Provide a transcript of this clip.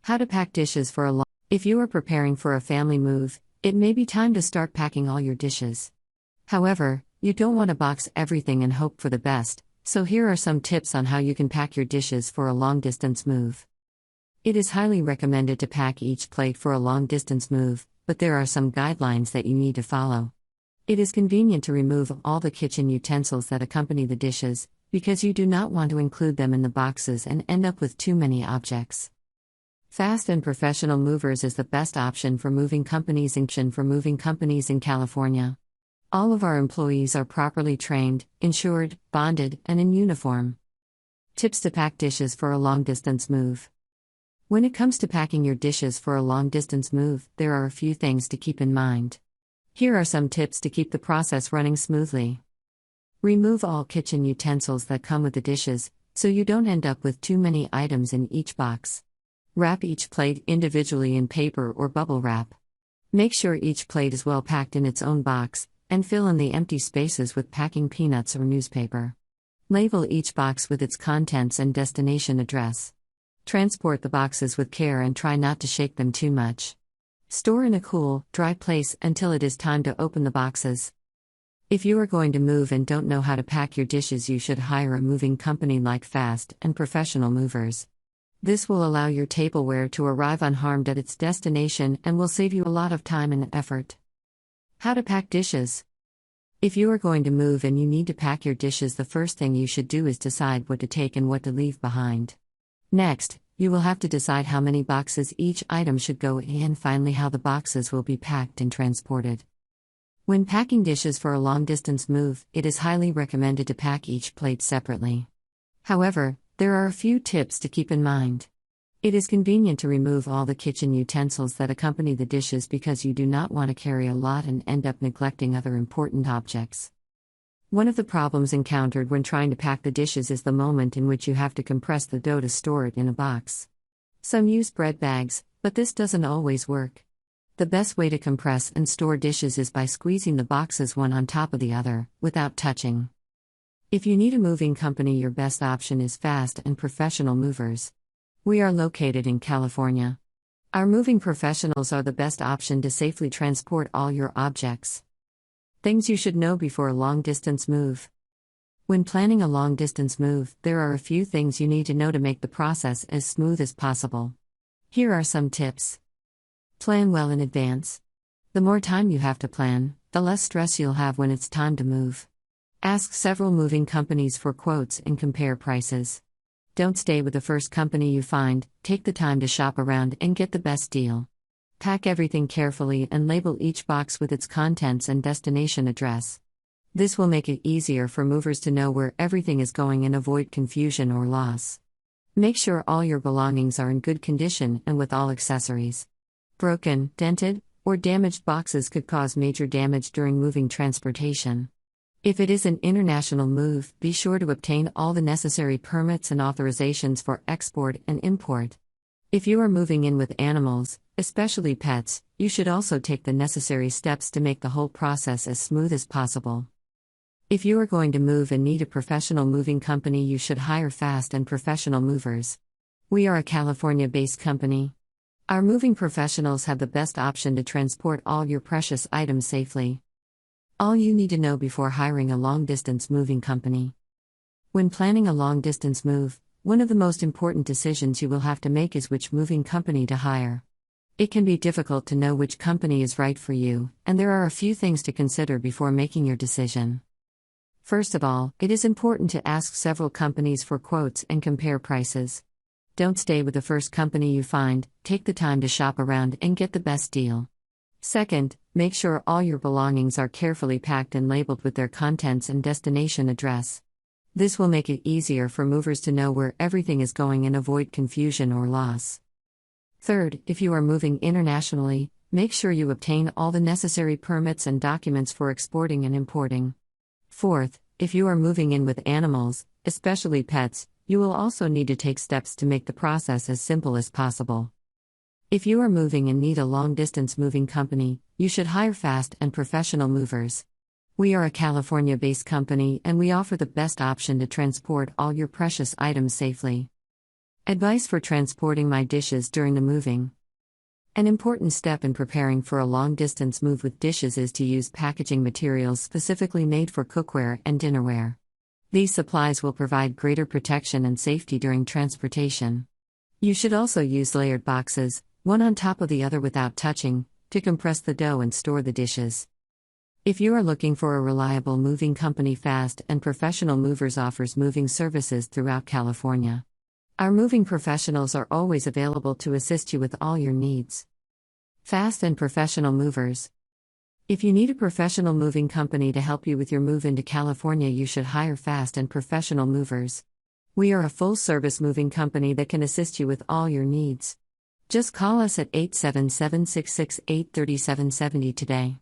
How to pack dishes for a long. If you are preparing for a family move, it may be time to start packing all your dishes. However, you don't want to box everything and hope for the best, so here are some tips on how you can pack your dishes for a long-distance move. It is highly recommended to pack each plate for a long-distance move, but there are some guidelines that you need to follow. It is convenient to remove all the kitchen utensils that accompany the dishes, because you do not want to include them in the boxes and end up with too many objects. Fast and Professional Movers is the best option for moving companies in California. All of our employees are properly trained, insured, bonded, and in uniform. Tips to pack dishes for a long-distance move. When it comes to packing your dishes for a long-distance move, there are a few things to keep in mind. Here are some tips to keep the process running smoothly. Remove all kitchen utensils that come with the dishes, so you don't end up with too many items in each box. Wrap each plate individually in paper or bubble wrap. Make sure each plate is well packed in its own box, and fill in the empty spaces with packing peanuts or newspaper. Label each box with its contents and destination address. Transport the boxes with care and try not to shake them too much. Store in a cool, dry place until it is time to open the boxes. If you are going to move and don't know how to pack your dishes, you should hire a moving company like Fast and Professional Movers. This will allow your tableware to arrive unharmed at its destination and will save you a lot of time and effort. How to pack dishes. If you are going to move and you need to pack your dishes, the first thing you should do is decide what to take and what to leave behind. Next, you will have to decide how many boxes each item should go in, and finally how the boxes will be packed and transported. When packing dishes for a long-distance move, it is highly recommended to pack each plate separately. However, there are a few tips to keep in mind. It is convenient to remove all the kitchen utensils that accompany the dishes because you do not want to carry a lot and end up neglecting other important objects. One of the problems encountered when trying to pack the dishes is the moment in which you have to compress the dough to store it in a box. Some use bread bags, but this doesn't always work. The best way to compress and store dishes is by squeezing the boxes one on top of the other, without touching. If you need a moving company, your best option is Fast and Professional Movers. We are located in California. Our moving professionals are the best option to safely transport all your objects. Things you should know before a long-distance move. When planning a long-distance move, there are a few things you need to know to make the process as smooth as possible. Here are some tips. Plan well in advance. The more time you have to plan, the less stress you'll have when it's time to move. Ask several moving companies for quotes and compare prices. Don't stay with the first company you find, take the time to shop around and get the best deal. Pack everything carefully and label each box with its contents and destination address. This will make it easier for movers to know where everything is going and avoid confusion or loss. Make sure all your belongings are in good condition and with all accessories. Broken, dented, or damaged boxes could cause major damage during moving transportation. If it is an international move, be sure to obtain all the necessary permits and authorizations for export and import. If you are moving in with animals, especially pets, you should also take the necessary steps to make the whole process as smooth as possible. If you are going to move and need a professional moving company, you should hire Fast and Professional Movers. We are a California-based company. Our moving professionals have the best option to transport all your precious items safely. All you need to know before hiring a long-distance moving company. When planning a long-distance move, one of the most important decisions you will have to make is which moving company to hire. It can be difficult to know which company is right for you, and there are a few things to consider before making your decision. First of all, it is important to ask several companies for quotes and compare prices. Don't stay with the first company you find, take the time to shop around and get the best deal. Second, make sure all your belongings are carefully packed and labeled with their contents and destination address. This will make it easier for movers to know where everything is going and avoid confusion or loss. Third, if you are moving internationally, make sure you obtain all the necessary permits and documents for exporting and importing. Fourth, if you are moving in with animals, especially pets, you will also need to take steps to make the process as simple as possible. If you are moving and need a long-distance moving company, you should hire Fast and Professional Movers. We are a California-based company and we offer the best option to transport all your precious items safely. Advice for transporting my dishes during the moving. An important step in preparing for a long-distance move with dishes is to use packaging materials specifically made for cookware and dinnerware. These supplies will provide greater protection and safety during transportation. You should also use layered boxes, one on top of the other without touching, to compress the dough and store the dishes. If you are looking for a reliable moving company, Fast and Professional Movers offers moving services throughout California. Our moving professionals are always available to assist you with all your needs. Fast and Professional Movers. If you need a professional moving company to help you with your move into California, you should hire Fast and Professional Movers. We are a full-service moving company that can assist you with all your needs. Just call us at 877-668-3770 today.